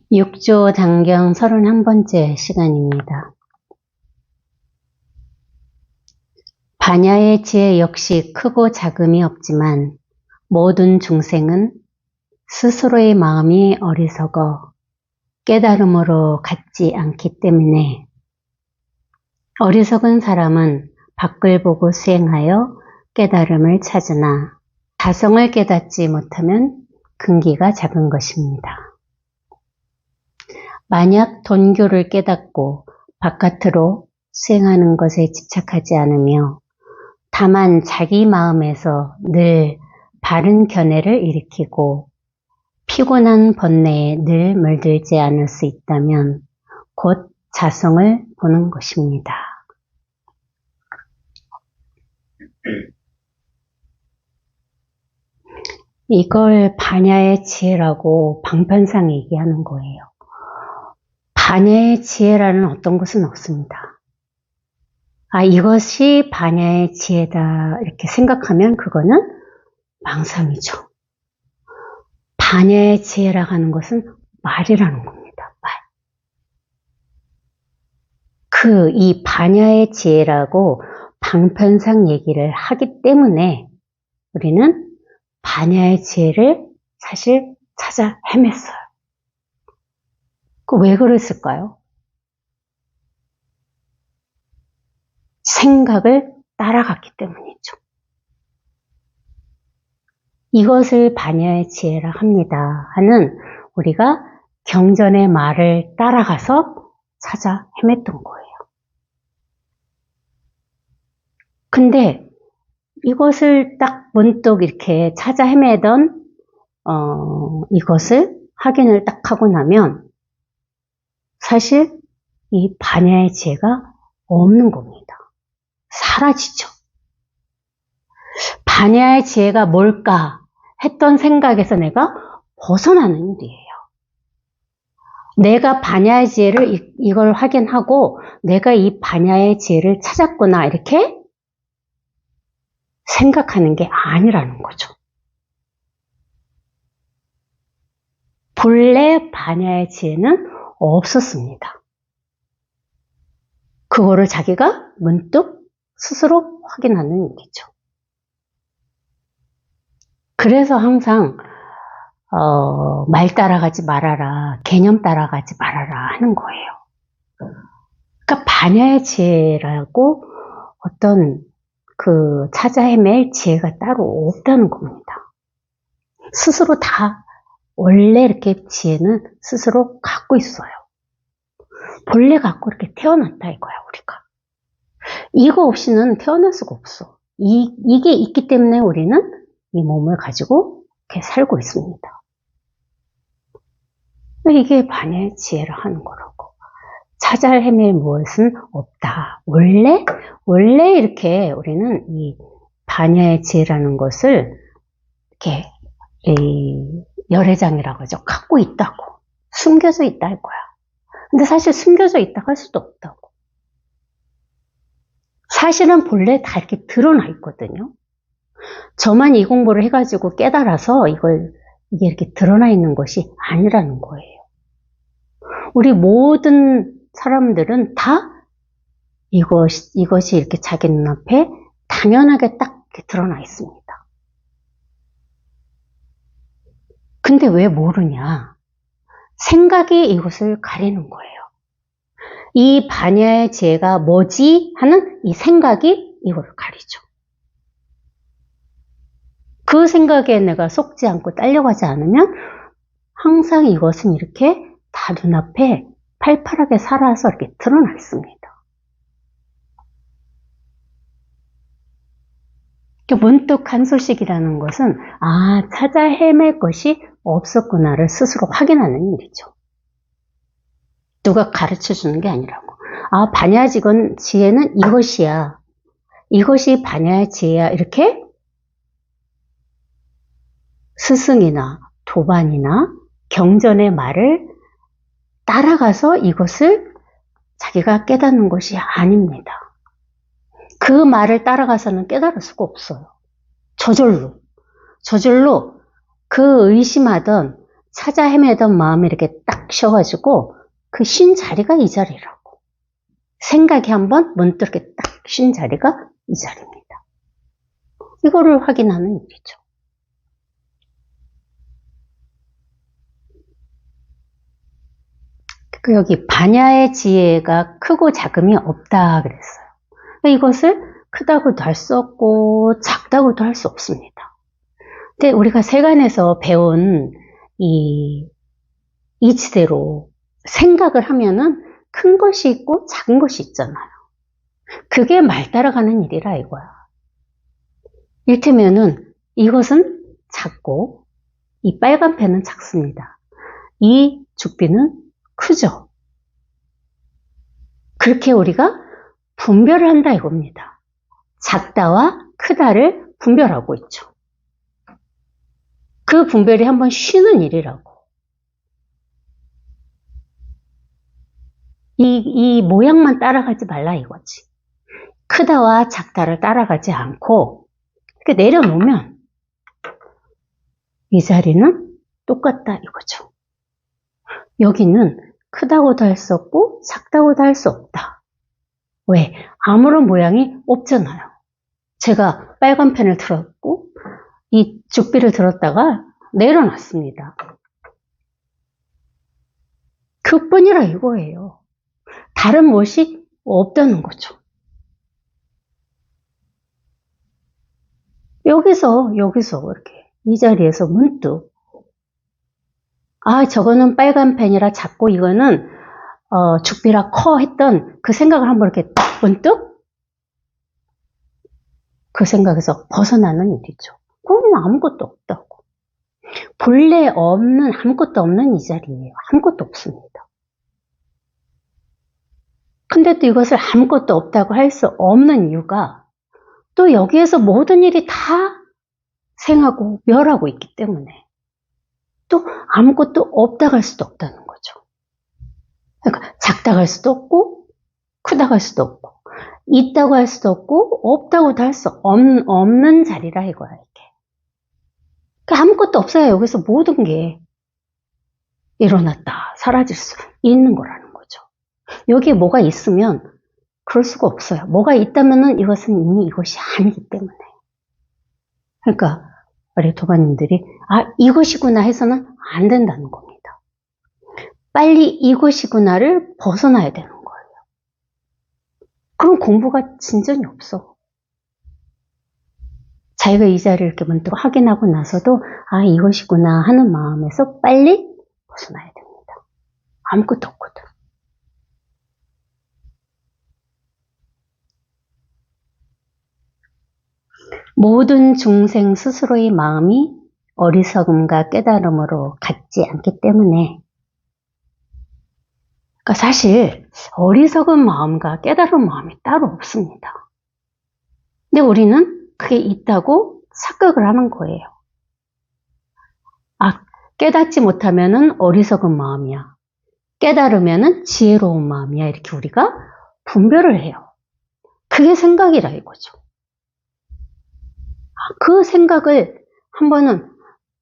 육조 단경 31번째 시간입니다. 반야의 지혜 역시 크고 작음이 없지만 모든 중생은 스스로의 마음이 어리석어 깨달음으로 갖지 않기 때문에 어리석은 사람은 밖을 보고 수행하여 깨달음을 찾으나 자성을 깨닫지 못하면 근기가 작은 것입니다. 만약 돈교를 깨닫고 바깥으로 수행하는 것에 집착하지 않으며 다만 자기 마음에서 늘 바른 견해를 일으키고 피곤한 번뇌에 늘 물들지 않을 수 있다면 곧 자성을 보는 것입니다. 이걸 반야의 지혜라고 방편상 얘기하는 거예요. 반야의 지혜라는 어떤 것은 없습니다. 이것이 반야의 지혜다 이렇게 생각하면 그거는 망상이죠. 반야의 지혜라고 하는 것은 말이라는 겁니다. 말. 이 반야의 지혜라고 방편상 얘기를 하기 때문에 우리는 반야의 지혜를 사실 찾아 헤맸어요. 왜 그랬을까요? 생각을 따라갔기 때문이죠. 이것을 반야의 지혜라 합니다 하는 우리가 경전의 말을 따라가서 찾아 헤맸던 거예요. 근데 이것을 딱 문득 이렇게 찾아 헤매던 이것을 확인을 딱 하고 나면 사실 이 반야의 지혜가 없는 겁니다. 사라지죠. 반야의 지혜가 뭘까 했던 생각에서 내가 벗어나는 일이에요. 내가 반야의 지혜를 이걸 확인하고 내가 이 반야의 지혜를 찾았구나 이렇게 생각하는 게 아니라는 거죠. 본래 반야의 지혜는 없었습니다. 그거를 자기가 문득 스스로 확인하는 일이죠. 그래서 항상 말 따라가지 말아라, 개념 따라가지 말아라 하는 거예요. 그러니까 반야의 지혜라고 어떤 찾아 헤맬 지혜가 따로 없다는 겁니다. 스스로 다 원래 이렇게 지혜는 스스로 갖고 있어요. 본래 갖고 이렇게 태어났다 이거야 우리가. 이거 없이는 태어날 수가 없어. 이게 있기 때문에 우리는 이 몸을 가지고 이렇게 살고 있습니다. 이게 반야의 지혜를 하는 거라고. 찾아 헤맬 무엇은 없다. 원래 이렇게 우리는 이 반야의 지혜라는 것을 이렇게 열애장이라고 하죠. 갖고 있다고. 숨겨져 있다 할 거야. 근데 사실 숨겨져 있다 할 수도 없다고. 사실은 본래 다 이렇게 드러나 있거든요. 저만 이 공부를 해가지고 깨달아서 이게 이렇게 드러나 있는 것이 아니라는 거예요. 우리 모든 사람들은 다 이것이 이렇게 자기 눈앞에 당연하게 딱 이렇게 드러나 있습니다. 근데 왜 모르냐? 생각이 이것을 가리는 거예요. 이 반야의 지혜가 뭐지? 하는 이 생각이 이거를 가리죠. 그 생각에 내가 속지 않고 딸려가지 않으면 항상 이것은 이렇게 다 눈앞에 팔팔하게 살아서 이렇게 드러나 있습니다. 문득 한 소식이라는 것은 찾아 헤맬 것이 없었구나를 스스로 확인하는 일이죠. 누가 가르쳐 주는 게 아니라고. 반야 지혜는 이것이야. 이것이 반야의 지혜야. 이렇게 스승이나 도반이나 경전의 말을 따라가서 이것을 자기가 깨닫는 것이 아닙니다. 그 말을 따라가서는 깨달을 수가 없어요. 저절로 그 의심하던 찾아 헤매던 마음이 이렇게 딱 쉬어가지고 그 쉰 자리가 이 자리라고. 생각이 한번 문득 이렇게 딱 쉰 자리가 이 자리입니다. 이거를 확인하는 일이죠. 여기 반야의 지혜가 크고 작음이 없다 그랬어요. 이것을 크다고도 할 수 없고 작다고도 할 수 없습니다. 근데 우리가 세간에서 배운 이 이치대로 생각을 하면은 큰 것이 있고 작은 것이 있잖아요. 그게 말 따라가는 일이라 이거야. 이를테면은 이것은 작고 이 빨간 펜은 작습니다. 이 죽비는 크죠. 그렇게 우리가 분별을 한다 이겁니다. 작다와 크다를 분별하고 있죠. 그 분별이 한번 쉬는 일이라고. 이 모양만 따라가지 말라 이거지. 크다와 작다를 따라가지 않고 이렇게 내려놓으면 이 자리는 똑같다 이거죠. 여기는 크다고도 할 수 없고 작다고도 할 수 없다. 왜? 아무런 모양이 없잖아요. 제가 빨간 펜을 들었고 이 죽비를 들었다가 내려놨습니다. 그뿐이라 이거예요. 다른 무엇이 없다는 거죠. 여기서 이렇게 이 자리에서 문득 저거는 빨간 펜이라 작고 이거는 죽비라 커 했던 그 생각을 한번 이렇게 딱 문득 그 생각에서 벗어나는 일이죠. 그건 아무것도 없다고. 본래 없는 아무것도 없는 이 자리예요. 아무것도 없습니다. 근데 또 이것을 아무것도 없다고 할 수 없는 이유가 또 여기에서 모든 일이 다 생하고 멸하고 있기 때문에 또 아무것도 없다고 할 수도 없다는 거죠. 그러니까 작다고 할 수도 없고 크다고 할 수도 없고 있다고 할 수도 없고 없다고도 할 수 없는 자리라 이거야 이게. 그러니까 아무것도 없어요. 여기서 모든 게 일어났다 사라질 수 있는 거라는 거죠. 여기에 뭐가 있으면 그럴 수가 없어요. 뭐가 있다면은 이것은 이미 이것이 아니기 때문에. 그러니까 우리 도반님들이 이것이구나 해서는 안 된다는 겁니다. 빨리 이것이구나를 벗어나야 되는 거예요. 그럼 공부가 진전이 없어. 자기가 이 자리를 이렇게 문득 확인하고 나서도 이것이구나 하는 마음에서 빨리 벗어나야 됩니다. 아무것도 없거든. 모든 중생 스스로의 마음이 어리석음과 깨달음으로 같지 않기 때문에 그러니까 사실 어리석은 마음과 깨달은 마음이 따로 없습니다. 근데 우리는 그게 있다고 착각을 하는 거예요. 깨닫지 못하면은 어리석은 마음이야. 깨달으면은 지혜로운 마음이야. 이렇게 우리가 분별을 해요. 그게 생각이라 이거죠. 그 생각을 한 번은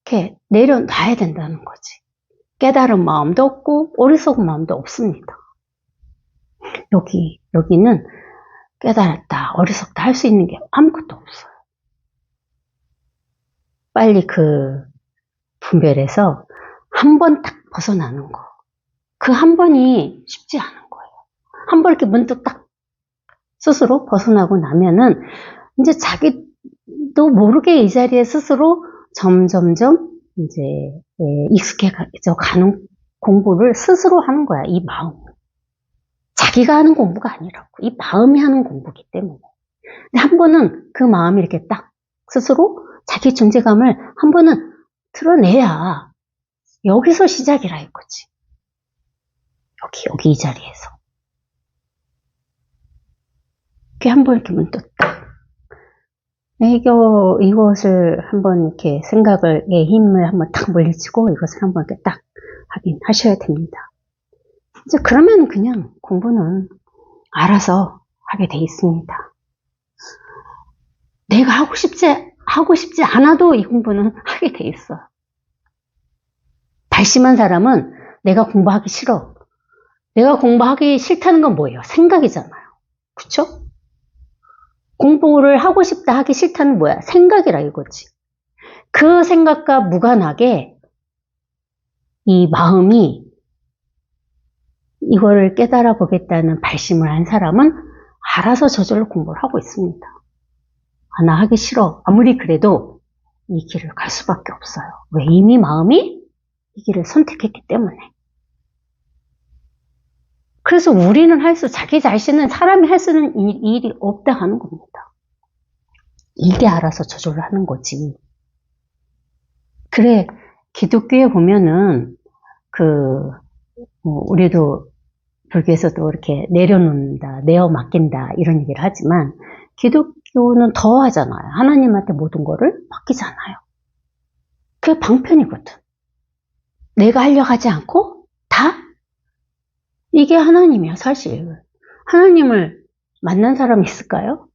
이렇게 내려놔야 된다는 거지. 깨달은 마음도 없고 어리석은 마음도 없습니다. 여기는 깨달았다, 어리석다 할 수 있는 게 아무것도 없어요. 빨리 그 분별에서 한 번 딱 벗어나는 거. 그 한 번이 쉽지 않은 거예요. 한 번 이렇게 문득 딱 스스로 벗어나고 나면은 이제 자기도 모르게 이 자리에 스스로 점점점 이제 익숙해져 가는 공부를 스스로 하는 거야. 이 마음. 자기가 하는 공부가 아니라고. 이 마음이 하는 공부이기 때문에. 근데 한 번은 그 마음이 이렇게 딱 스스로 자기 존재감을 한 번은 드러내야 여기서 시작이라 이거지. 여기 이 자리에서. 이렇게 한 번 이렇게 문득 딱. 이것을 한번 이렇게 생각을, 힘을 한번 딱 물리치고 이것을 한번 이렇게 딱 확인하셔야 됩니다. 이제 그러면 그냥 공부는 알아서 하게 돼 있습니다. 내가 하고 싶지 않아도 이 공부는 하게 돼 있어. 발심한 사람은 내가 공부하기 싫어. 내가 공부하기 싫다는 건 뭐예요? 생각이잖아요. 그쵸? 공부를 하고 싶다, 하기 싫다는 뭐야? 생각이라 이거지. 그 생각과 무관하게 이 마음이 이거를 깨달아 보겠다는 발심을 한 사람은 알아서 저절로 공부를 하고 있습니다. 아, 나 하기 싫어. 아무리 그래도 이 길을 갈 수밖에 없어요. 왜? 이미 마음이 이 길을 선택했기 때문에. 그래서 우리는 자기 자신은 사람이 할 수 있는 일이 없다 하는 겁니다. 이게 알아서 저절로 하는 거지. 그래, 기독교에 보면은, 우리도 불교에서도 이렇게 내려놓는다, 내어 맡긴다, 이런 얘기를 하지만, 기독교는 더 하잖아요. 하나님한테 모든 거를 맡기잖아요. 그게 방편이거든. 내가 하려고 하지 않고, 다? 이게 하나님이야, 사실. 하나님을 만난 사람이 있을까요?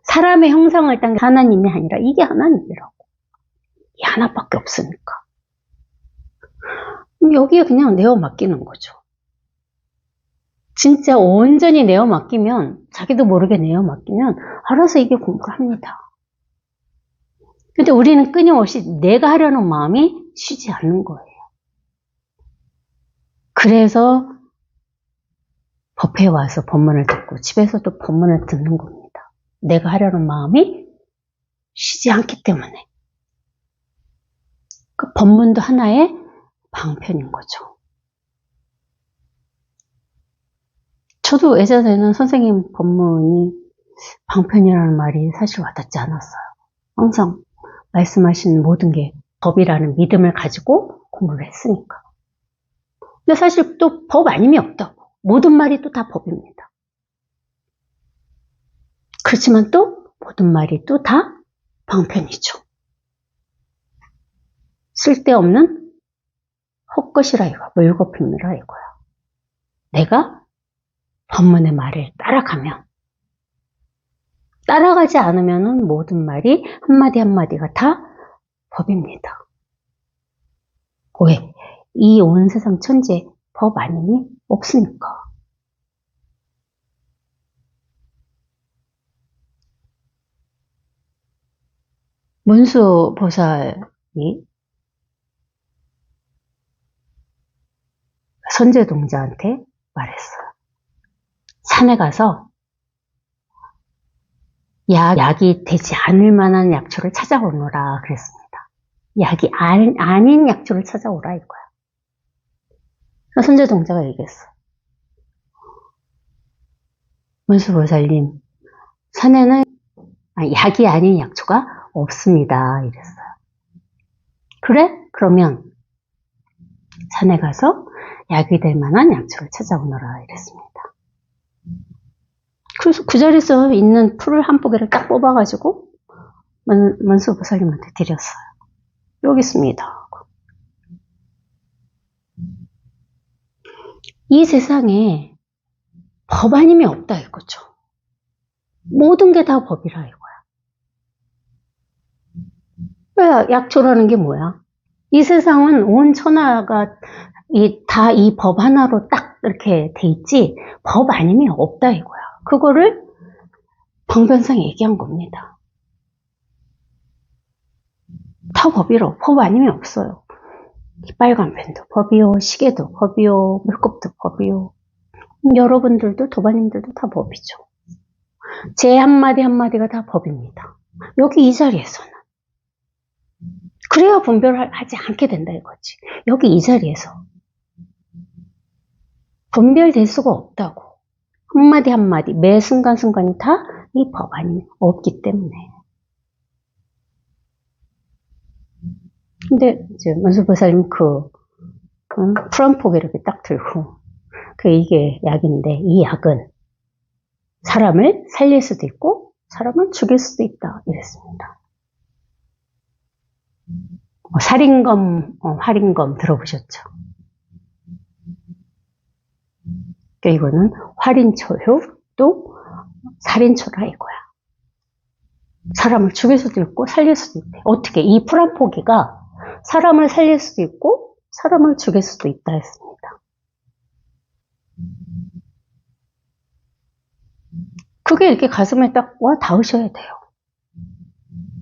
사람의 형상을 딴 게 하나님이 아니라 이게 하나님이라고. 이 하나밖에 없으니까. 여기에 그냥 내어 맡기는 거죠. 진짜 온전히 내어 맡기면, 자기도 모르게 내어 맡기면 알아서 이게 공부를 합니다. 근데 우리는 끊임없이 내가 하려는 마음이 쉬지 않는 거예요. 그래서 법회에 와서 법문을 듣고 집에서도 법문을 듣는 겁니다. 내가 하려는 마음이 쉬지 않기 때문에. 그 법문도 하나의 방편인 거죠. 저도 예전에는 선생님 법문이 방편이라는 말이 사실 와닿지 않았어요. 항상 말씀하신 모든 게 법이라는 믿음을 가지고 공부를 했으니까. 근데 사실 또 법 아님이 없다고. 모든 말이 또 다 법입니다. 그렇지만 또 모든 말이 또 다 방편이죠. 쓸데없는 헛것이라 이거야. 물거품이라 이거야. 내가 법문의 말을 따라가지 않으면 모든 말이 한마디 한마디가 다 법입니다. 왜? 이 온 세상 천지에 법 아님이 없으니까. 문수 보살이 선제동자한테 말했어요. 산에 가서 약이 되지 않을 만한 약초를 찾아오너라 그랬습니다. 약이 아닌 약초를 찾아오라 이거야. 선제동자가 얘기했어. 문수보살님, 산에는 약이 아닌 약초가 없습니다. 이랬어요. 그래? 그러면 산에 가서 약이 될 만한 약초를 찾아오너라 이랬습니다. 그래서 그 자리에서 있는 풀을 한 포개를 딱 뽑아가지고 문수보살님한테 드렸어요. 여기 있습니다. 이 세상에 법 아님이 없다 이거죠. 모든 게 다 법이라 이거야. 왜 약초라는 게 뭐야? 이 세상은 온 천하가 다 이 법 하나로 딱 이렇게 돼 있지 법 아님이 없다 이거야. 그거를 방변상 얘기한 겁니다. 다 법이로 법 아님이 없어요. 빨간 펜도 법이요, 시계도 법이요, 물컵도 법이요. 여러분들도 도반님들도 다 법이죠. 제 한마디 한마디가 다 법입니다. 여기 이 자리에서는. 그래야 분별하지 않게 된다 이거지. 여기 이 자리에서. 분별될 수가 없다고. 한마디 한마디 매 순간순간이 다 이 법 아니면 없기 때문에. 근데 이제 문수보살님 풀 한 포기 이렇게 딱 들고 이게 약인데 이 약은 사람을 살릴 수도 있고 사람을 죽일 수도 있다 이랬습니다. 살인검, 활인검 들어보셨죠? 이거는 활인초효 또 살인초라 이거야. 사람을 죽일 수도 있고 살릴 수도 있대. 어떻게? 이 풀 한 포기가 사람을 살릴 수도 있고 사람을 죽일 수도 있다 했습니다. 그게 이렇게 가슴에 딱 와 닿으셔야 돼요.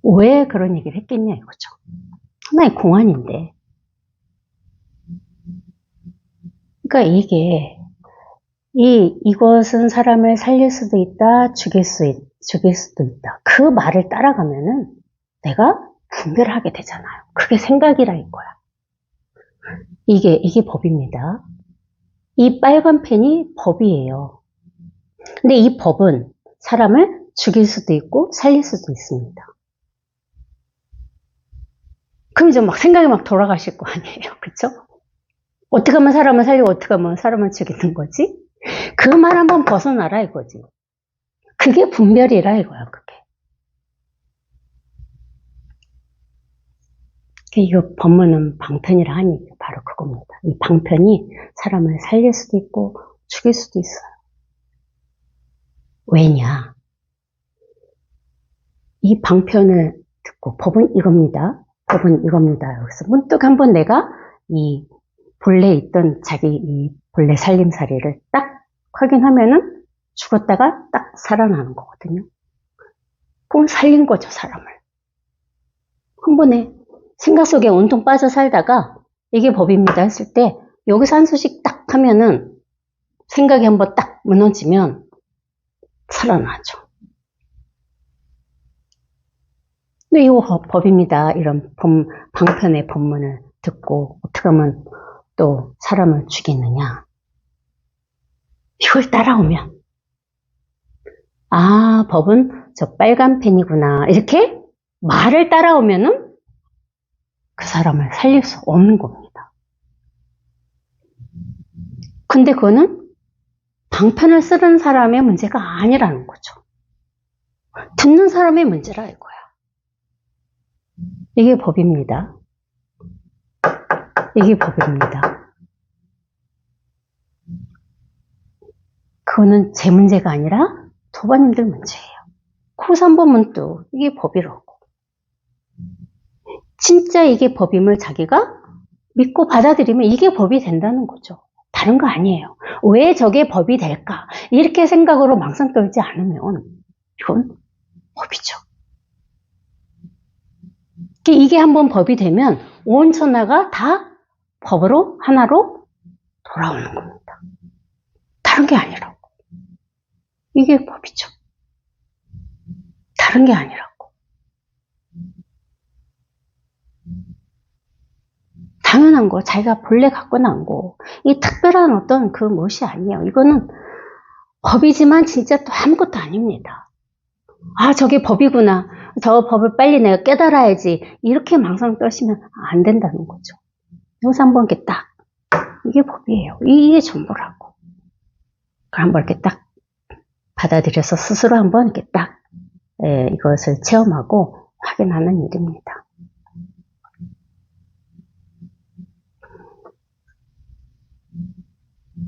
왜 그런 얘기를 했겠냐 이거죠. 하나의 공안인데. 그러니까 이것은 사람을 살릴 수도 있다, 죽일 수도 있다. 그 말을 따라가면은 내가 분별하게 되잖아요. 그게 생각이라 이거야. 이게 법입니다. 이 빨간 펜이 법이에요. 근데 이 법은 사람을 죽일 수도 있고 살릴 수도 있습니다. 그럼 이제 막 생각이 막 돌아가실 거 아니에요. 그쵸? 어떻게 하면 사람을 살리고 어떻게 하면 사람을 죽이는 거지? 그 말 한번 벗어나라 이거지. 그게 분별이라 이거야, 그게. 이 법문은 방편이라 하니 바로 그겁니다. 이 방편이 사람을 살릴 수도 있고 죽일 수도 있어요. 왜냐? 이 방편을 듣고 법은 이겁니다. 법은 이겁니다. 여기서 문득 한번 내가 이 본래 있던 자기 이 본래 살림살이를 딱 확인하면은 죽었다가 딱 살아나는 거거든요. 그럼 살린 거죠, 사람을. 한 번에 생각 속에 온통 빠져 살다가 이게 법입니다 했을 때 여기서 한 수씩 딱 하면은 생각이 한번 딱 무너지면 살아나죠. 근데 이거 법입니다. 이런 방편의 법문을 듣고 어떻게 하면 또 사람을 죽이느냐. 이걸 따라오면 아, 법은 저 빨간 펜이구나. 이렇게 말을 따라오면은 그 사람을 살릴 수 없는 겁니다. 근데 그거는 방편을 쓰는 사람의 문제가 아니라는 거죠. 듣는 사람의 문제라 이거야. 이게 법입니다. 이게 법입니다. 그거는 제 문제가 아니라 도반님들 문제예요. 그래서 한번 문득 이게 법이라고. 진짜 이게 법임을 자기가 믿고 받아들이면 이게 법이 된다는 거죠. 다른 거 아니에요. 왜 저게 법이 될까? 이렇게 생각으로 망상 떨지 않으면 이건 법이죠. 이게 한번 법이 되면 온 천하가 다 법으로 하나로 돌아오는 겁니다. 다른 게 아니라고. 이게 법이죠. 다른 게 아니라고. 당연한 거, 자기가 본래 갖고 난 거, 이 특별한 어떤 그 무엇이 아니에요. 이거는 법이지만 진짜 또 아무것도 아닙니다. 아, 저게 법이구나. 저 법을 빨리 내가 깨달아야지. 이렇게 망상 떠시면 안 된다는 거죠. 여기서 한번 이렇게 딱, 이게 법이에요. 이게 전부라고. 한번 이렇게 딱 받아들여서 스스로 한번 이렇게 딱 이것을 체험하고 확인하는 일입니다.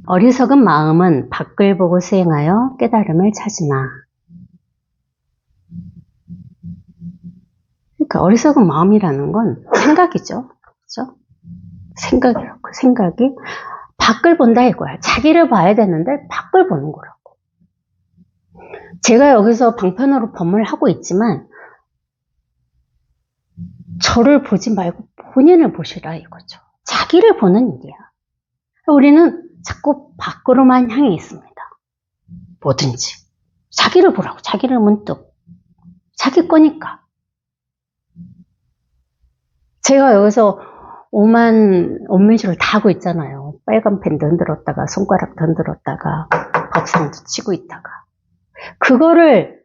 어리석은 마음은 밖을 보고 수행하여 깨달음을 찾으나. 그러니까 어리석은 마음이라는 건 생각이죠. 그렇죠? 생각이라고. 생각이 밖을 본다 이거야. 자기를 봐야 되는데 밖을 보는 거라고. 제가 여기서 방편으로 법문을 하고 있지만 저를 보지 말고 본인을 보시라 이거죠. 자기를 보는 일이야. 우리는 자꾸 밖으로만 향해 있습니다. 뭐든지. 자기를 보라고. 자기를 문득. 자기 거니까. 제가 여기서 온문시를 다 하고 있잖아요. 빨간 펜도 흔들었다가 손가락도 흔들었다가 법상도 치고 있다가. 그거를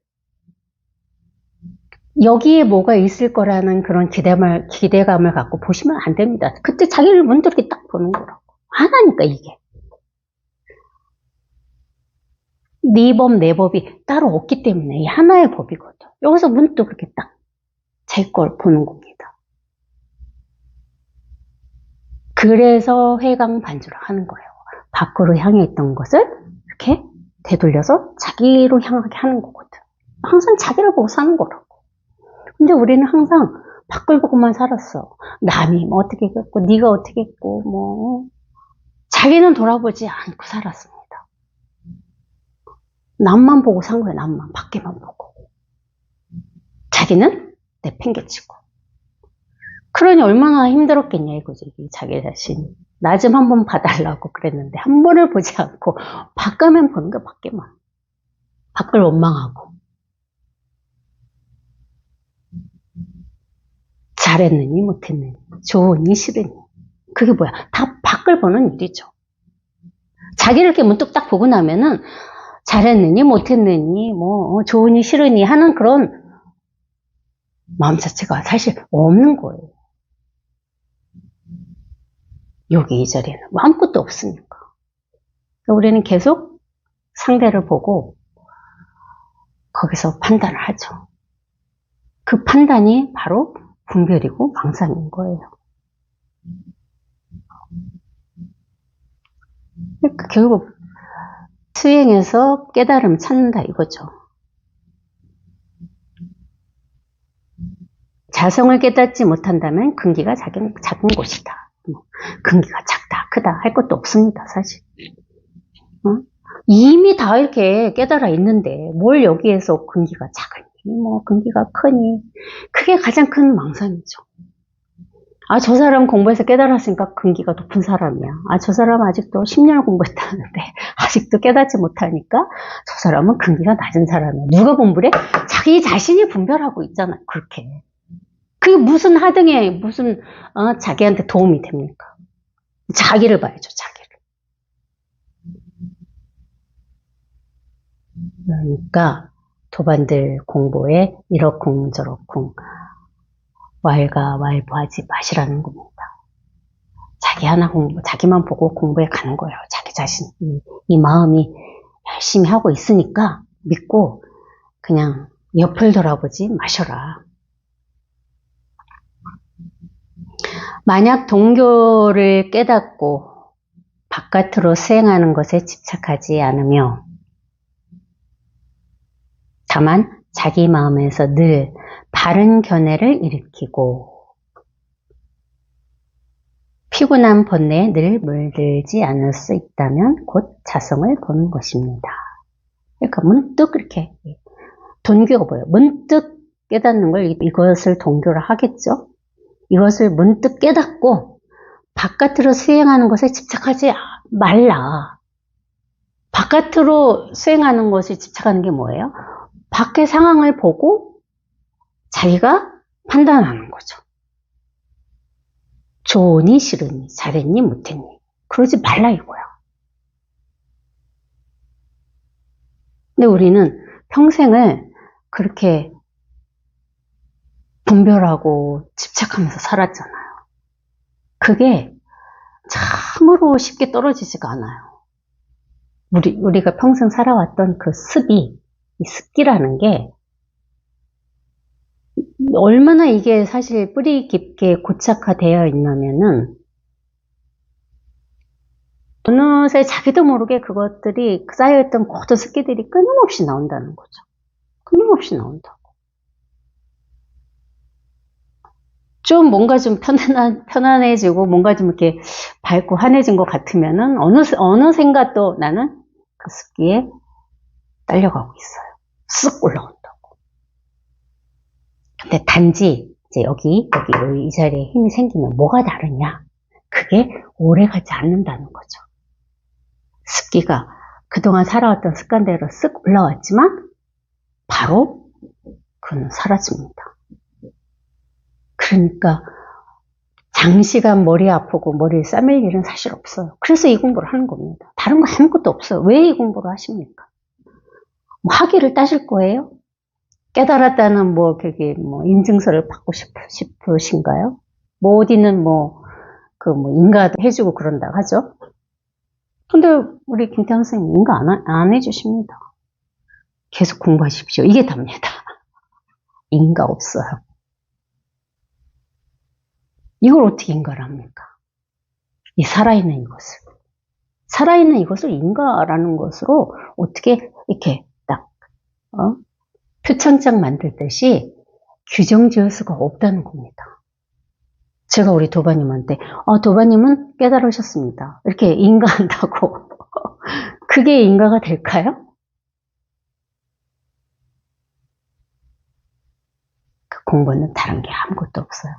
여기에 뭐가 있을 거라는 그런 기대감을 갖고 보시면 안 됩니다. 그때 자기를 문득 이렇게 딱 보는 거라고. 하나니까 이게. 네 법, 내 법이 따로 없기 때문에 이 하나의 법이거든. 여기서 문득 그렇게 딱 제 걸 보는 겁니다. 그래서 회광반주를 하는 거예요. 밖으로 향해 있던 것을 이렇게 되돌려서 자기로 향하게 하는 거거든. 항상 자기를 보고 사는 거라고. 근데 우리는 항상 밖을 보고만 살았어. 남이 뭐 어떻게 했고, 네가 어떻게 했고, 뭐. 자기는 돌아보지 않고 살았습니다. 남만 보고 산 거예요, 남만. 밖에만 보고. 자기는 내팽개치고. 그러니 얼마나 힘들었겠냐, 이거지, 자기 자신이. 나 좀 한번 봐달라고 그랬는데, 한 번을 보지 않고, 밖가면 보는 거 밖에만. 밖을 원망하고. 잘했느니, 못했느니, 좋으니, 싫으니. 그게 뭐야? 다 밖을 보는 일이죠. 자기를 이렇게 문득 딱 보고 나면은, 잘했느니, 못했느니, 뭐, 좋으니, 싫으니 하는 그런 마음 자체가 사실 없는 거예요. 여기 이 자리에는 아무것도 없으니까. 우리는 계속 상대를 보고 거기서 판단을 하죠. 그 판단이 바로 분별이고 망상인 거예요. 그러니까 결국 수행에서 깨달음 찾는다 이거죠. 자성을 깨닫지 못한다면 근기가 작은 곳이다. 근기가 작다, 크다 할 것도 없습니다, 사실. 이미 다 이렇게 깨달아 있는데 뭘 여기에서 근기가 작으니, 뭐 근기가 크니, 그게 가장 큰 망상이죠. 아, 저 사람 공부해서 깨달았으니까 근기가 높은 사람이야. 아, 저 사람 아직도 10년 공부했다는데 아직도 깨닫지 못하니까 저 사람은 근기가 낮은 사람이야. 누가 분별해? 자기 자신이 분별하고 있잖아요. 그렇게. 그게 무슨 하등에 무슨 자기한테 도움이 됩니까? 자기를 봐야죠, 자기를. 그러니까 도반들 공부에 이러쿵 저러쿵 왈가왈부하지 마시라는 겁니다. 자기 하나 자기만 보고 공부해 가는 거예요. 자기 자신. 이 마음이 열심히 하고 있으니까 믿고 그냥 옆을 돌아보지 마셔라. 만약 동교를 깨닫고 바깥으로 수행하는 것에 집착하지 않으며 다만 자기 마음에서 늘 바른 견해를 일으키고 피곤한 번뇌에 늘 물들지 않을 수 있다면 곧 자성을 보는 것입니다. 그러니까 문득 이렇게 동교가 뭐예요? 문득 깨닫는 걸 이것을 동교를 하겠죠. 이것을 문득 깨닫고 바깥으로 수행하는 것에 집착하지 말라. 바깥으로 수행하는 것에 집착하는 게 뭐예요? 밖의 상황을 보고 자기가 판단하는 거죠. 좋으니 싫으니 잘했니 못했니 그러지 말라 이거야. 근데 우리는 평생을 그렇게 분별하고 집착하면서 살았잖아요. 그게 참으로 쉽게 떨어지지가 않아요. 우리가 평생 살아왔던 그 습이, 이 습기라는 게 얼마나 이게 사실 뿌리 깊게 고착화되어 있냐면은 어느새 자기도 모르게 그것들이 쌓여있던 모든 습기들이 끊임없이 나온다는 거죠. 끊임없이 나온다고. 좀 뭔가 좀 편안해지고 뭔가 좀 이렇게 밝고 환해진 것 같으면은 어느샌가 또 나는 그 습기에 딸려가고 있어요. 쓱 올라온다고. 근데 단지 이제 여기 이 자리에 힘이 생기면 뭐가 다르냐? 그게 오래 가지 않는다는 거죠. 습기가 그동안 살아왔던 습관대로 쓱 올라왔지만 바로 그건 사라집니다. 그러니까 장시간 머리 아프고 머리를 싸맬 일은 사실 없어요. 그래서 이 공부를 하는 겁니다. 다른 거 아무것도 없어요. 왜 이 공부를 하십니까? 뭐 학위를 따실 거예요? 깨달았다는 그게 인증서를 받고 싶으신가요? 어디는 인가도 해주고 그런다고 하죠. 근데 우리 김태형 선생님 인가 안 해주십니다. 계속 공부하십시오. 이게 답니다. 인가 없어요. 이걸 어떻게 인가를 합니까? 이 살아있는 이것을. 살아있는 이것을 인가라는 것으로 어떻게 이렇게 딱, 표창장 만들듯이 규정 지을 수가 없다는 겁니다. 제가 우리 도바님한테 도바님은 깨달으셨습니다. 이렇게 인가한다고 그게 인가가 될까요? 그 공부는 다른 게 아무것도 없어요.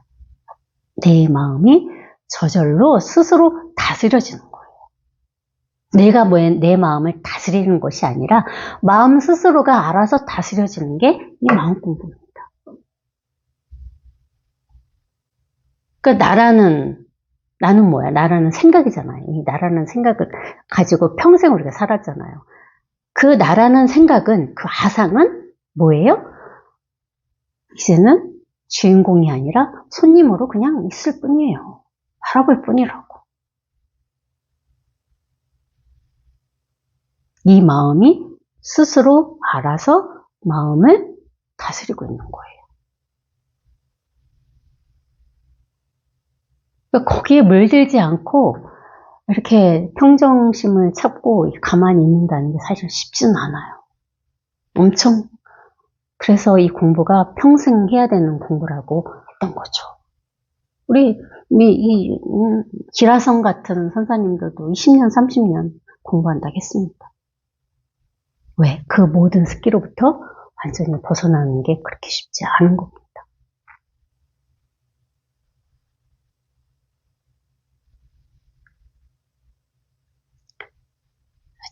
내 마음이 저절로 스스로 다스려지는 거예요. 내가 내 마음을 다스리는 것이 아니라 마음 스스로가 알아서 다스려지는 게 이 마음 공부입니다. 그러니까 나는 뭐야? 나라는 생각이잖아요. 이 나라는 생각을 가지고 평생 우리가 살았잖아요. 그 나라는 생각은, 그 아상은 뭐예요? 이제는 주인공이 아니라 손님으로 그냥 있을 뿐이에요. 바라볼 뿐이라고. 이 마음이 스스로 알아서 마음을 다스리고 있는 거예요. 그러니까 거기에 물들지 않고 이렇게 평정심을 찾고 가만히 있는다는 게 사실 쉽지는 않아요. 엄청, 그래서 이 공부가 평생 해야 되는 공부라고 했던 거죠. 우리 기라성 같은 선사님들도 20년, 30년 공부한다고 했습니다. 왜? 그 모든 습기로부터 완전히 벗어나는 게 그렇게 쉽지 않은 겁니다.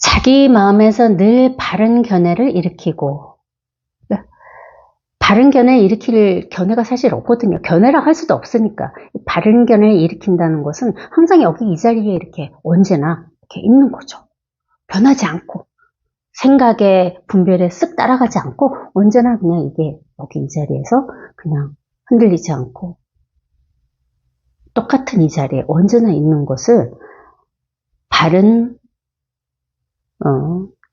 자기 마음에서 늘 바른 견해를 일으키고, 바른 견해를 일으킬 견해가 사실 없거든요. 견해라 할 수도 없으니까. 바른 견해를 일으킨다는 것은 항상 여기 이 자리에 이렇게 언제나 이렇게 있는 거죠. 변하지 않고, 생각의 분별에 쓱 따라가지 않고, 언제나 그냥 이게 여기 이 자리에서 그냥 흔들리지 않고, 똑같은 이 자리에 언제나 있는 것을 바른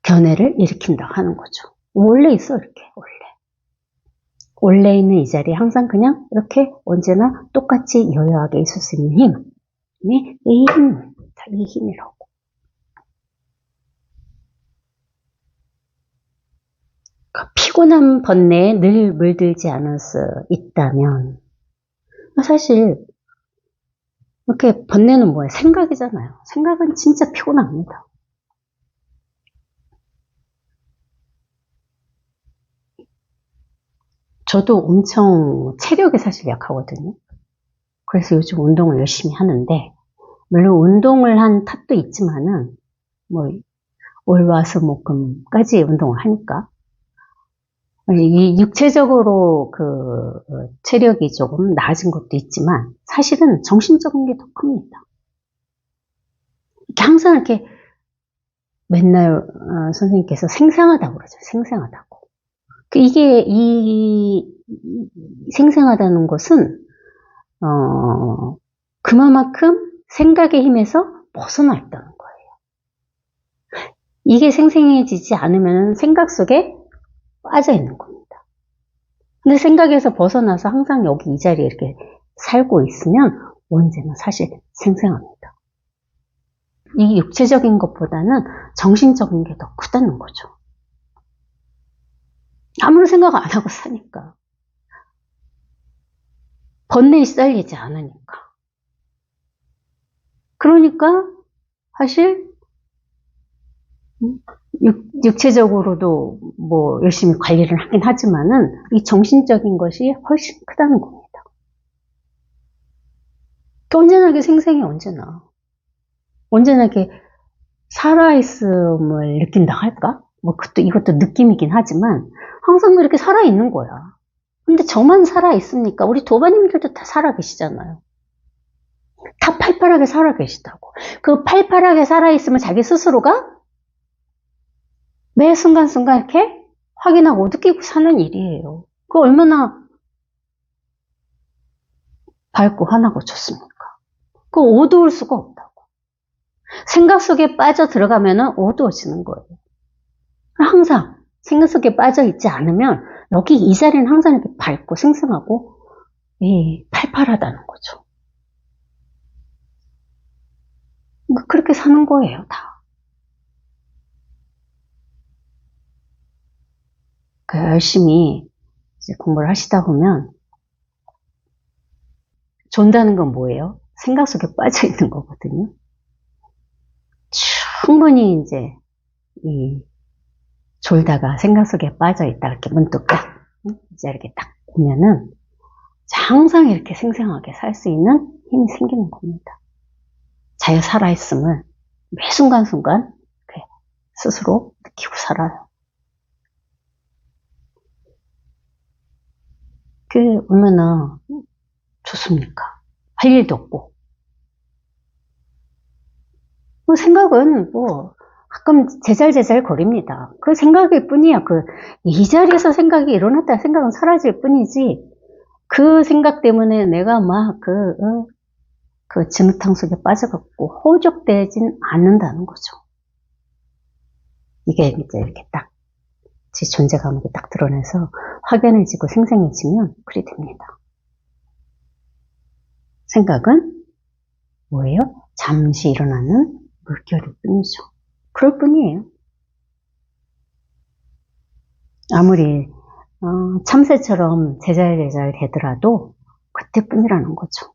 견해를 일으킨다 하는 거죠. 원래 있어, 이렇게, 원래 있는 이 자리에 항상 그냥 이렇게 언제나 똑같이 여여하게 있을 수 있는 힘이 이 힘이라고. 피곤한 번뇌에 늘 물들지 않을 수 있다면, 사실 이렇게 번뇌는 뭐예요? 생각이잖아요. 생각은 진짜 피곤합니다. 저도 엄청 체력이 사실 약하거든요. 그래서 요즘 운동을 열심히 하는데, 물론 운동을 한 탓도 있지만은, 월화수목금까지 운동을 하니까, 이 육체적으로 체력이 조금 나아진 것도 있지만, 사실은 정신적인 게 더 큽니다. 항상 이렇게 맨날 선생님께서 생생하다고 그러죠. 생생하다고. 이게 생생하다는 것은 그만큼 생각의 힘에서 벗어나 있다는 거예요. 이게 생생해지지 않으면 생각 속에 빠져 있는 겁니다. 근데 생각에서 벗어나서 항상 여기 이 자리에 이렇게 살고 있으면 언제나 사실 생생합니다. 이 육체적인 것보다는 정신적인 게 더 크다는 거죠. 아무런 생각 안 하고 사니까. 번뇌에 시달리지 않으니까. 그러니까 사실 육체적으로도 열심히 관리를 하긴 하지만은 이 정신적인 것이 훨씬 크다는 겁니다. 언제나 이렇게 생생해, 언제나 이렇게 살아있음을 느낀다 할까? 이것도 느낌이긴 하지만 항상 이렇게 살아있는 거야. 근데 저만 살아있습니까? 우리 도바님들도 다 살아계시잖아요. 다 팔팔하게 살아계시다고. 그 팔팔하게 살아있으면 자기 스스로가 매 순간순간 이렇게 확인하고 느끼고 사는 일이에요. 그거 얼마나 밝고 환하고 좋습니까? 그거 어두울 수가 없다고. 생각 속에 빠져 들어가면 어두워지는 거예요. 항상 생각 속에 빠져 있지 않으면 여기 이 자리는 항상 이렇게 밝고 생생하고 팔팔하다는 거죠. 그렇게 사는 거예요, 다. 열심히 이제 공부를 하시다 보면 존다는 건 뭐예요? 생각 속에 빠져 있는 거거든요. 충분히 이제 졸다가 생각 속에 빠져 있다 이렇게 문득 딱 이제 이렇게 딱 보면은 항상 이렇게 생생하게 살 수 있는 힘이 생기는 겁니다. 자유 살아있음을 매 순간순간 스스로 느끼고 살아요. 그게 얼마나 좋습니까? 할 일도 없고. 뭐 생각은 뭐 가끔 제잘제잘 거립니다. 그 생각일 뿐이야. 이 자리에서 생각이 일어났다 생각은 사라질 뿐이지, 그 생각 때문에 내가 막 진흙탕 속에 빠져갖고 허우적대진 않는다는 거죠. 이게 이제 이렇게 딱 제 존재감을 딱 드러내서 확연해지고 생생해지면 그리 됩니다. 생각은 뭐예요? 잠시 일어나는 물결일 뿐이죠. 그럴 뿐이에요. 아무리 참새처럼 제잘제잘 되더라도 그때뿐이라는 거죠.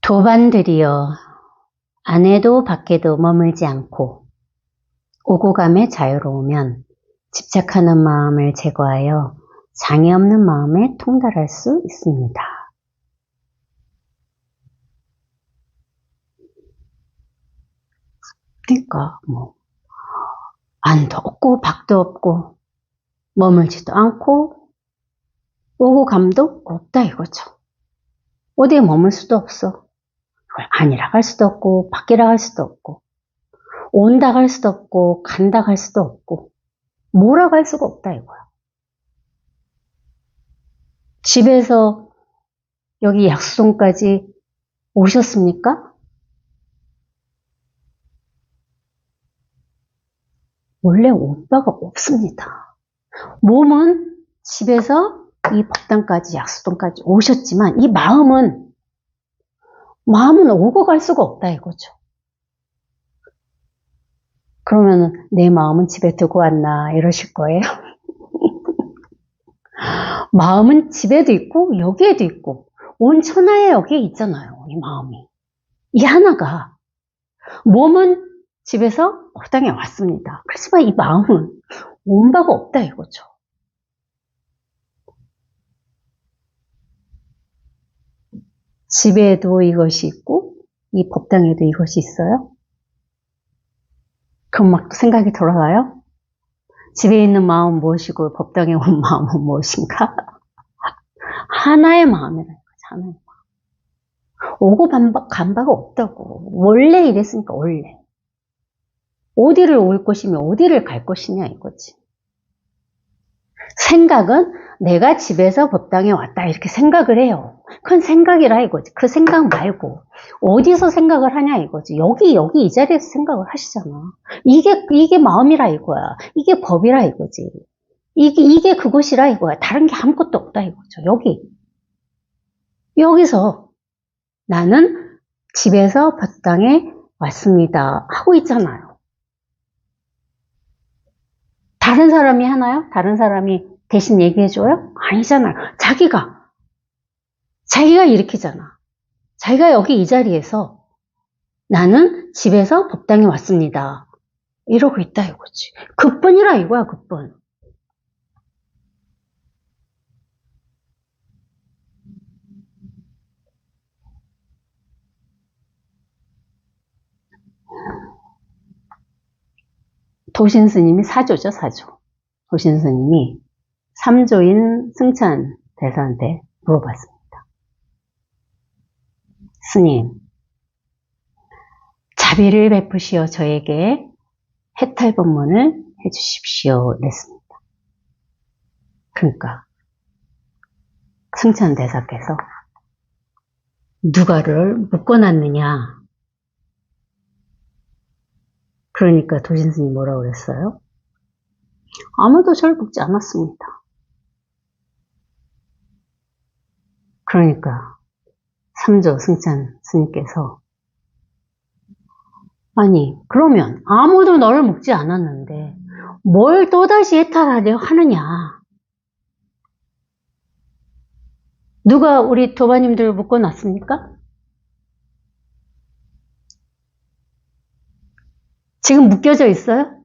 도반들이여, 안에도 밖에도 머물지 않고 오고 감에 자유로우면 집착하는 마음을 제거하여 장애 없는 마음에 통달할 수 있습니다. 그러니까 안도 없고 밖도 없고 머물지도 않고 오고 감도 없다 이거죠. 어디에 머물 수도 없어. 아니라 갈 수도 없고 밖이라 할 수도 없고 온다 갈 수도 없고 간다 갈 수도 없고 뭐라 갈 수가 없다 이거야. 집에서 여기 약수동까지 오셨습니까? 원래 올 바가 없습니다. 몸은 집에서 이 법당까지 약수동까지 오셨지만 이 마음은 오고 갈 수가 없다 이거죠. 그러면 내 마음은 집에 두고 왔나 이러실 거예요. 마음은 집에도 있고 여기에도 있고 온 천하에 여기에 있잖아요. 이 마음이. 이 하나가. 몸은 집에서 법당에 왔습니다. 그렇지만 이 마음은 온 바가 없다 이거죠. 집에도 이것이 있고 이 법당에도 이것이 있어요? 그럼 막 생각이 돌아가요? 집에 있는 마음은 무엇이고 법당에 온 마음은 무엇인가? 하나의 마음이라는 거죠. 하나의 마음. 오고 간 바가 없다고. 원래 이랬으니까 원래. 어디를 올 것이며 어디를 갈 것이냐 이거지. 생각은 내가 집에서 법당에 왔다 이렇게 생각을 해요. 그건 생각이라 이거지. 그 생각 말고 어디서 생각을 하냐 이거지. 여기 이 자리에서 생각을 하시잖아. 이게 마음이라 이거야. 이게 법이라 이거지. 이게 그것이라 이거야. 다른 게 아무것도 없다 이거죠. 여기서 나는 집에서 법당에 왔습니다 하고 있잖아요. 다른 사람이 하나요? 다른 사람이 대신 얘기해줘요? 아니잖아요. 자기가 일으키잖아. 자기가 여기 이 자리에서 나는 집에서 법당에 왔습니다 이러고 있다 이거지. 그뿐이라 이거야. 그뿐. 도신스님이 사조죠. 사조. 도신스님이 3조인 승찬 대사한테 물어봤습니다. 스님, 자비를 베푸시어 저에게 해탈법문을 해주십시오 그랬습니다. 그러니까 승찬 대사께서 누가를 묶어놨느냐. 그러니까 도신스님이 뭐라고 그랬어요? 아무도 저를 묶지 않았습니다. 그러니까 3조 승찬 스님께서 아니 그러면 아무도 너를 묶지 않았는데 뭘 또다시 해탈하려 하느냐. 누가 우리 도마님들 묶어놨습니까? 지금 묶여져 있어요?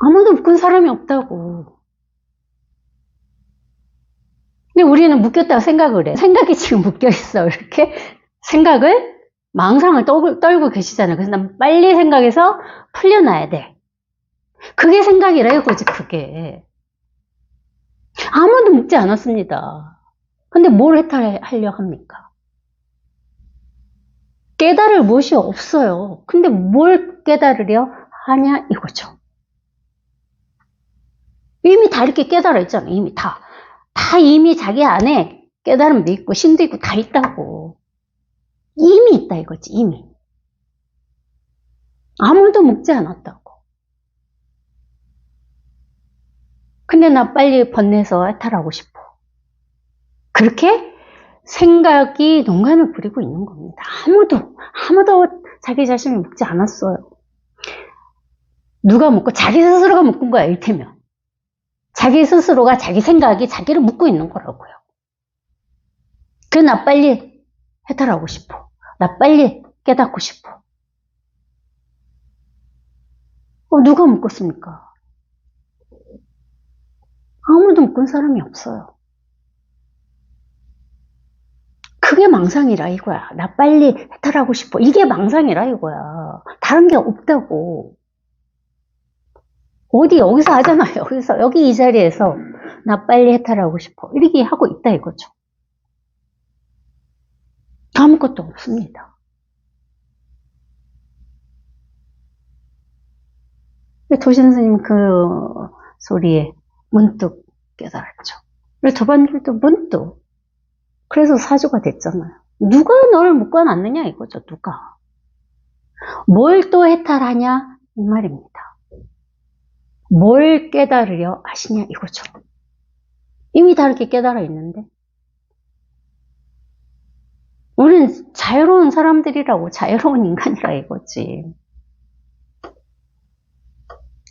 아무도 묶은 사람이 없다고. 근데 우리는 묶였다고 생각을 해. 생각이 지금 묶여있어. 이렇게 생각을, 망상을 떨고 계시잖아요. 그래서 난 빨리 생각해서 풀려놔야 돼. 그게 생각이라 이거지, 그게. 아무도 묶지 않았습니다. 근데 뭘 해탈하려 합니까? 깨달을 무엇이 없어요. 근데 뭘 깨달으려 하냐 이거죠. 이미 다 이렇게 깨달아 있잖아요. 이미 다 이미 자기 안에 깨달음도 있고 신도 있고 다 있다고. 이미 있다 이거지. 이미. 아무도 묶지 않았다고. 근데 나 빨리 번뇌에서 해탈하고 싶어. 그렇게 생각이 농간을 부리고 있는 겁니다. 아무도 자기 자신을 묶지 않았어요. 누가 묶고? 자기 스스로가 묶은 거야, 이를테면. 자기 스스로가 자기 생각이 자기를 묶고 있는 거라고요. 그래, 나 빨리 해탈하고 싶어. 나 빨리 깨닫고 싶어. 누가 묶었습니까? 아무도 묶은 사람이 없어요. 그게 망상이라 이거야. 나 빨리 해탈하고 싶어. 이게 망상이라 이거야. 다른 게 없다고. 여기서 하잖아요. 여기 이 자리에서 나 빨리 해탈하고 싶어. 이렇게 하고 있다 이거죠. 아무것도 없습니다. 도신스님 그 소리에 문득 깨달았죠. 그리고 도반들도 문득. 그래서 사주가 됐잖아요. 누가 너를 묶어놨느냐 이거죠. 누가. 뭘 또 해탈하냐 이 말입니다. 뭘 깨달으려 하시냐 이거죠. 이미 다르게 깨달아 있는데 우리는 자유로운 사람들이라고, 자유로운 인간이라 이거지.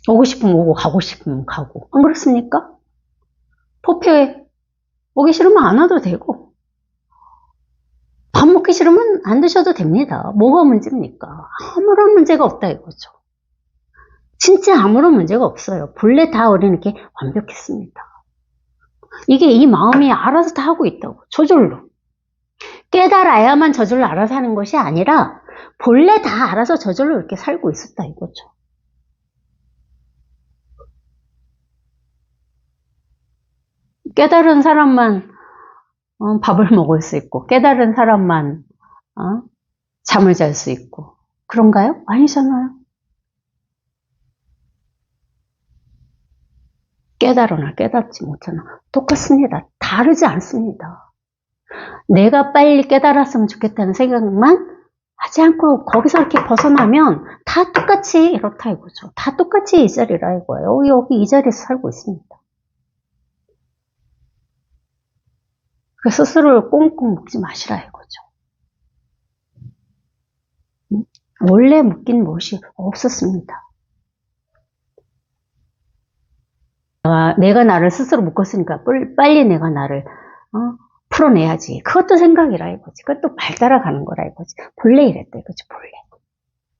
오고 싶으면 오고 가고 싶으면 가고. 안 그렇습니까? 포표에 오기 싫으면 안 와도 되고 밥 먹기 싫으면 안 드셔도 됩니다. 뭐가 문제입니까? 아무런 문제가 없다 이거죠. 진짜 아무런 문제가 없어요. 본래 다 우리는 이렇게 완벽했습니다. 이게 이 마음이 알아서 다 하고 있다고. 저절로. 깨달아야만 저절로 알아서 하는 것이 아니라 본래 다 알아서 저절로 이렇게 살고 있었다 이거죠. 깨달은 사람만 밥을 먹을 수 있고 깨달은 사람만 잠을 잘 수 있고 그런가요? 아니잖아요. 깨달으나 깨닫지 못하나 똑같습니다. 다르지 않습니다. 내가 빨리 깨달았으면 좋겠다는 생각만 하지 않고 거기서 이렇게 벗어나면 다 똑같이 이렇다 이거죠. 다 똑같이 이 자리라 이거예요. 여기 이 자리에서 살고 있습니다. 스스로를 꽁꽁 묶지 마시라 이거죠. 원래 묶인 무엇이 없었습니다. 내가 나를 스스로 묶었으니까 빨리 내가 나를 풀어내야지. 그것도 생각이라 이거지. 그것도 발달아가는 거라 이거지. 본래 이랬다 이거지.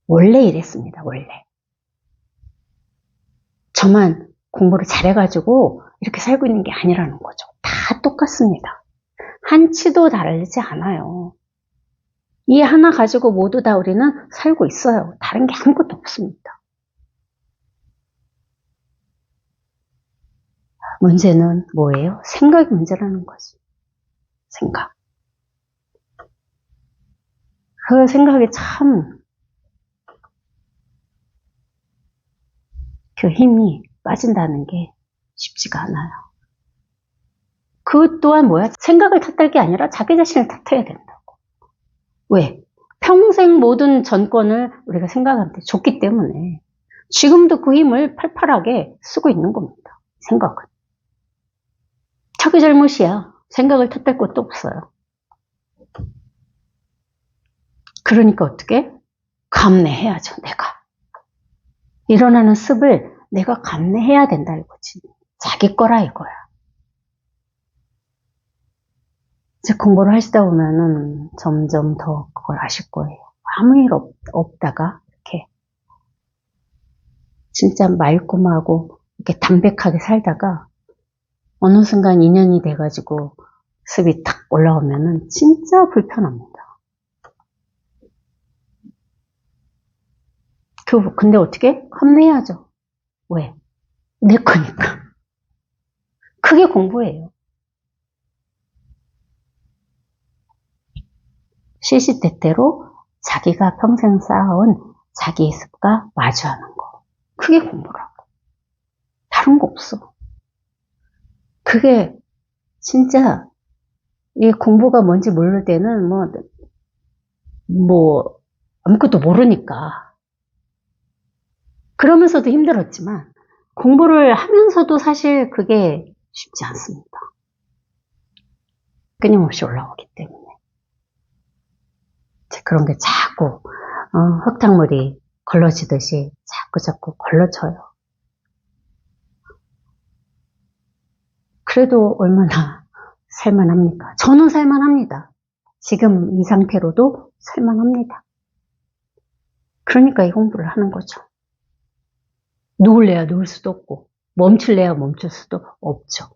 원래 이랬습니다. 원래. 저만 공부를 잘해가지고 이렇게 살고 있는 게 아니라는 거죠. 다 똑같습니다. 한치도 다르지 않아요. 이 하나 가지고 모두 다 우리는 살고 있어요. 다른 게 아무것도 없습니다. 문제는 뭐예요? 생각이 문제라는 거지. 생각. 그 생각이 참 그 힘이 빠진다는 게 쉽지가 않아요. 그 또한 뭐야? 생각을 탓할 게 아니라 자기 자신을 탓해야 된다고. 왜? 평생 모든 전권을 우리가 생각한테 줬기 때문에 지금도 그 힘을 팔팔하게 쓰고 있는 겁니다. 생각은. 자기 잘못이야. 생각을 탓할 것도 없어요. 그러니까 어떻게? 감내해야죠. 내가. 일어나는 습을 내가 감내해야 된다 이거지. 자기 거라 이거야. 이제 공부를 하시다 보면은 점점 더 그걸 아실 거예요. 아무 일 없다가 이렇게 진짜 말끔하고 이렇게 담백하게 살다가 어느 순간 인연이 돼가지고 습이 탁 올라오면은 진짜 불편합니다. 근데 어떻게? 혼내야죠. 왜? 내 거니까. 그게 공부예요. 시시때때로 자기가 평생 쌓아온 자기의 습과 마주하는 거. 그게 공부라고. 다른 거 없어. 그게 진짜 이 공부가 뭔지 모를 때는 뭐 아무것도 모르니까 그러면서도 힘들었지만 공부를 하면서도 사실 그게 쉽지 않습니다. 끊임없이 올라오기 때문에 그런 게 자꾸 흙탕물이 걸러지듯이 자꾸 걸러져요. 그래도 얼마나 살만합니까? 저는 살만합니다. 지금 이 상태로도 살만합니다. 그러니까 이 공부를 하는 거죠. 누울래야 누울 수도 없고 멈출래야 멈출 수도 없죠.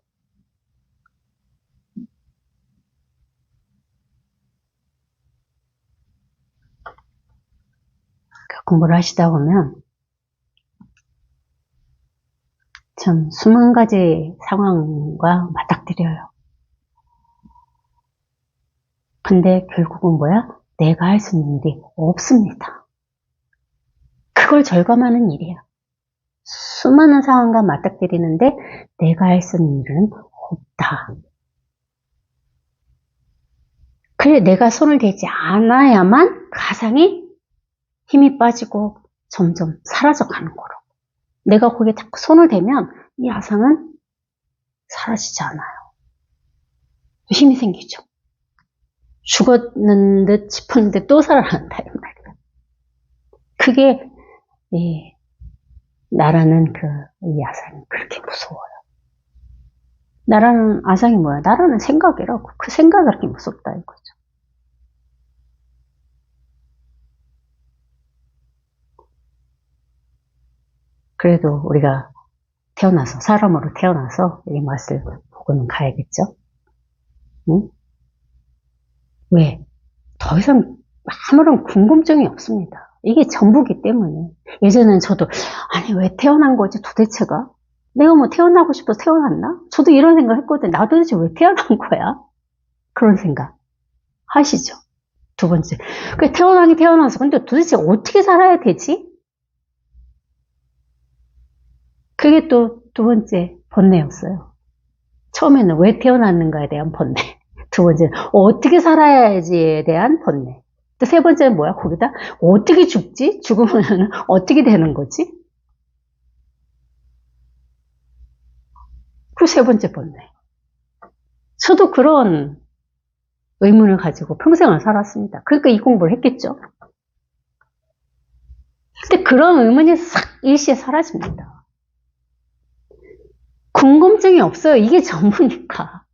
공부를 하시다 보면 참 수만 가지 상황과 맞닥뜨려요. 근데 결국은 뭐야? 내가 할 수 있는 일이 없습니다. 그걸 절감하는 일이야. 수많은 상황과 맞닥뜨리는데 내가 할 수 있는 일은 없다. 그래, 내가 손을 대지 않아야만 가상이 힘이 빠지고 점점 사라져가는 거로. 내가 거기에 자꾸 손을 대면 이 아상은 사라지지 않아요. 힘이 생기죠. 죽었는 듯 싶었는데 또 살아난다 이 말이야. 그게 나라는 이 아상이 그렇게 무서워요. 나라는 아상이 뭐야? 나라는 생각이라고. 그 생각이 그렇게 무섭다 이거죠. 그래도 우리가 사람으로 태어나서 이 맛을 보고는 가야겠죠? 응? 왜? 더 이상 아무런 궁금증이 없습니다. 이게 전부기 때문에. 예전엔 저도, 아니, 왜 태어난 거지 도대체가? 내가 뭐 태어나고 싶어서 태어났나? 저도 이런 생각 했거든요. 나 도대체 왜 태어난 거야? 그런 생각. 하시죠? 두 번째. 태어나긴 태어나서, 근데 도대체 어떻게 살아야 되지? 그게 또 두 번째 번뇌였어요. 처음에는 왜 태어났는가에 대한 번뇌. 두 번째는 어떻게 살아야지에 대한 번뇌. 또 세 번째는 뭐야? 거기다 어떻게 죽지? 죽으면 어떻게 되는 거지? 그 세 번째 번뇌. 저도 그런 의문을 가지고 평생을 살았습니다. 그러니까 이 공부를 했겠죠. 근데 그런 의문이 싹 일시에 사라집니다. 궁금증이 없어요. 이게 전부니까.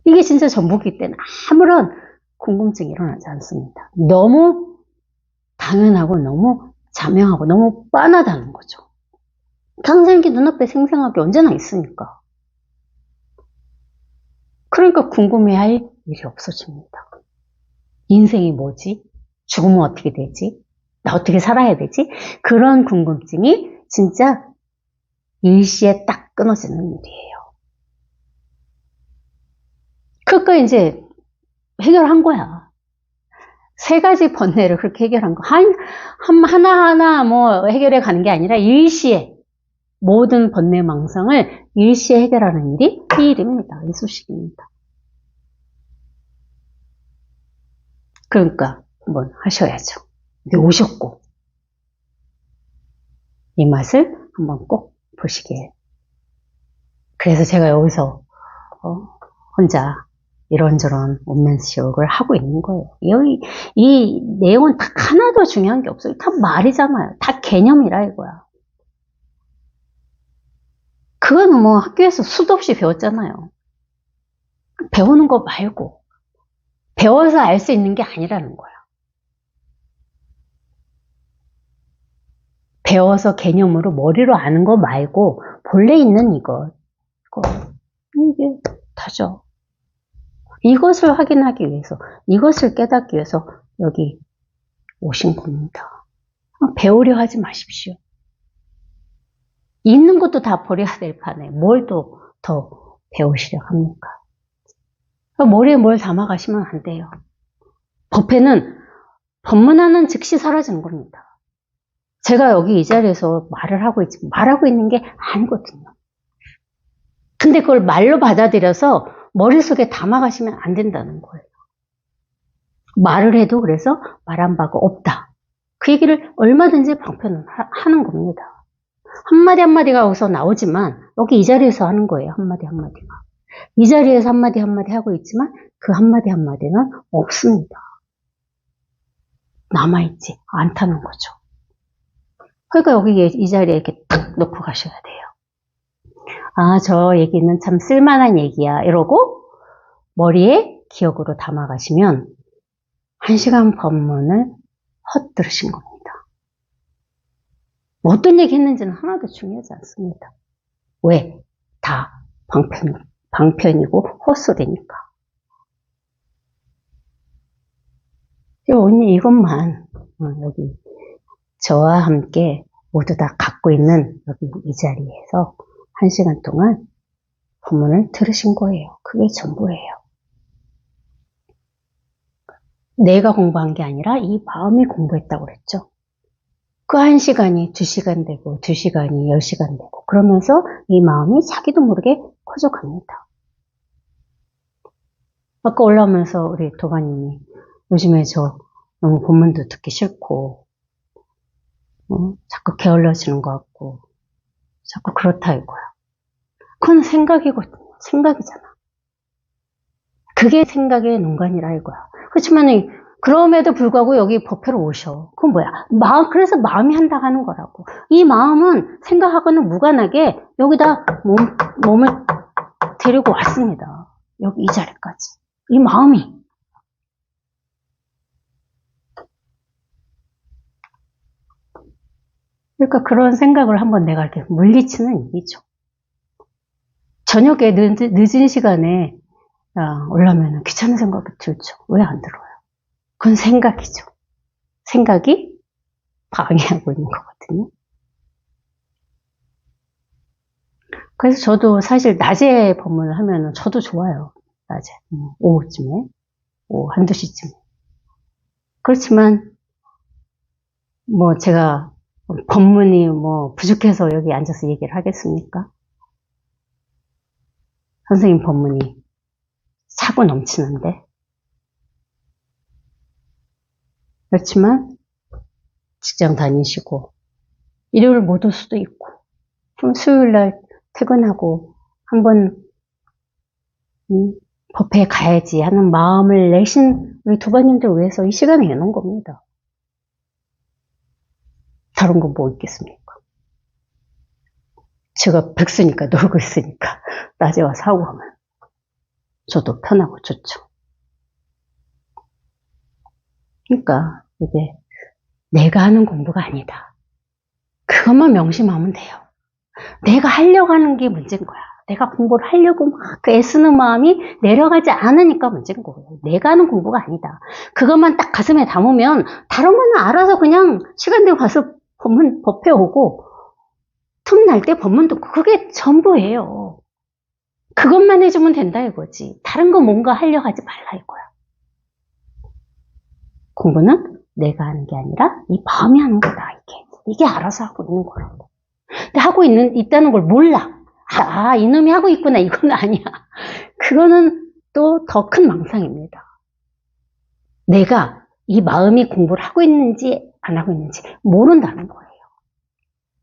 이게 진짜 전부기 때문에 아무런 궁금증이 일어나지 않습니다. 너무 당연하고 너무 자명하고 너무 뻔하다는 거죠. 당장 이게 눈앞에 생생하게 언제나 있으니까. 그러니까 궁금해할 일이 없어집니다. 인생이 뭐지? 죽으면 어떻게 되지? 나 어떻게 살아야 되지? 그런 궁금증이 진짜 일시에 딱 끊어지는 일이에요. 그러니까 이제 해결한 거야. 세 가지 번뇌를 그렇게 해결한 거. 하나하나 뭐 해결해 가는 게 아니라 일시에 모든 번뇌 망상을 일시에 해결하는 일이 이 일입니다. 이 수식입니다. 그러니까 한번 하셔야죠. 오셨고 이 맛을 한번 꼭 보시길. 그래서 제가 여기서 혼자 이런저런 원맨쇼를 하고 있는 거예요. 이 내용은 딱 하나도 중요한 게 없어요. 다 말이잖아요. 다 개념이라 이거야. 그거는 뭐 학교에서 수도 없이 배웠잖아요. 배우는 거 말고, 배워서 알 수 있는 게 아니라는 거야. 배워서 개념으로 머리로 아는 거 말고 본래 있는 이거 이게 다죠. 이것을 확인하기 위해서, 이것을 깨닫기 위해서 여기 오신 겁니다. 배우려 하지 마십시오. 있는 것도 다 버려야 될 판에 뭘 또 더 배우시려 합니까? 머리에 뭘 담아가시면 안 돼요. 법회는 법문하는 즉시 사라지는 겁니다. 제가 여기 이 자리에서 말하고 있는 게 아니거든요. 근데 그걸 말로 받아들여서 머릿속에 담아가시면 안 된다는 거예요. 말을 해도 그래서 말한 바가 없다. 그 얘기를 얼마든지 방편은 하는 겁니다. 한마디 한마디가 여기서 나오지만 여기 이 자리에서 하는 거예요. 한마디 한마디가. 이 자리에서 한마디 한마디 하고 있지만 그 한마디 한마디는 없습니다. 남아있지 않다는 거죠. 그러니까 여기 이 자리에 이렇게 딱 놓고 가셔야 돼요. 아, 저 얘기는 참 쓸만한 얘기야 이러고 머리에 기억으로 담아가시면 1시간 법문을 헛들으신 겁니다. 어떤 얘기 했는지는 하나도 중요하지 않습니다. 왜? 다 방편이고 헛소리니까. 오늘 이것만 여기 저와 함께 모두 다 갖고 있는 여기 이 자리에서 1시간 동안 법문을 들으신 거예요. 그게 전부예요. 내가 공부한 게 아니라 이 마음이 공부했다고 그랬죠. 그 1시간이 2시간 되고 2시간이 10시간 되고 그러면서 이 마음이 자기도 모르게 커져갑니다. 아까 올라오면서 우리 도가님이 요즘에 저 너무 법문도 듣기 싫고 자꾸 게을러지는 것 같고 자꾸 그렇다 이거야. 그건 생각이거든요. 생각이잖아. 그게 생각의 농간이라 이거야. 그렇지만 그럼에도 불구하고 여기 법회로 오셔. 그건 뭐야? 그래서 마음이 한다 하는 거라고. 이 마음은 생각하고는 무관하게 여기다 몸을 데리고 왔습니다. 여기 이 자리까지. 이 마음이. 그러니까 그런 생각을 한번 내가 이렇게 물리치는 얘기죠. 저녁에 늦은 시간에 올라오면 귀찮은 생각이 들죠. 왜 안 들어요? 그건 생각이죠. 생각이 방해하고 있는 거거든요. 그래서 저도 사실 낮에 법문을 하면 저도 좋아요. 낮에. 오후쯤에. 오후 1~2시쯤에. 그렇지만 제가 법문이 부족해서 여기 앉아서 얘기를 하겠습니까? 선생님 법문이 차고 넘치는데. 그렇지만 직장 다니시고 일요일 못 올 수도 있고 그럼 수요일날 퇴근하고 한번 법회에 가야지 하는 마음을 내신 우리 도반님들 위해서 이 시간을 내놓은 겁니다. 다른 건 뭐 있겠습니까? 제가 백수니까 놀고 있으니까 낮에 와서 하고 하면 저도 편하고 좋죠. 그러니까 이게 내가 하는 공부가 아니다. 그것만 명심하면 돼요. 내가 하려고 하는 게 문제인 거야. 내가 공부를 하려고 막 애쓰는 마음이 내려가지 않으니까 문제인 거예요. 내가 하는 공부가 아니다. 그것만 딱 가슴에 담으면 다른 거는 알아서 그냥 시간 되고 가서 법회 오고 틈날 때 법문 듣고 그게 전부예요. 그것만 해주면 된다 이거지. 다른 거 뭔가 하려고 하지 말라 이거야. 공부는 내가 하는 게 아니라 이 마음이 하는 거다. 이게 알아서 하고 있는 거라고. 근데 하고 있다는 걸 몰라. 이놈이 하고 있구나. 이건 아니야. 그거는 또 더 큰 망상입니다. 내가 이 마음이 공부를 하고 있는지 안 하고 있는지 모른다는 거예요.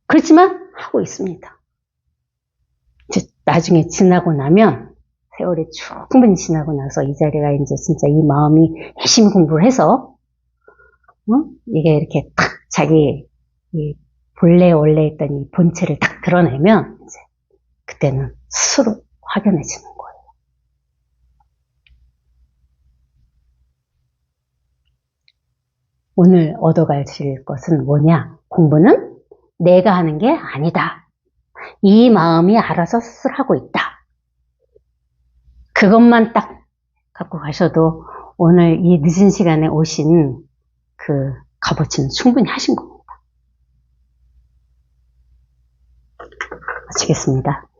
그렇지만 하고 있습니다. 나중에 지나고 나면 세월이 충분히 지나고 나서 이 자리가 이제 진짜 이 마음이 열심히 공부를 해서 이게 이렇게 딱 자기 원래 있던 이 본체를 딱 드러내면 이제 그때는 스스로 확연해지는 거예요. 오늘 얻어가실 것은 뭐냐? 공부는 내가 하는 게 아니다. 이 마음이 알아서 스스로 하고 있다. 그것만 딱 갖고 가셔도 오늘 이 늦은 시간에 오신 그 값어치는 충분히 하신 겁니다. 마치겠습니다.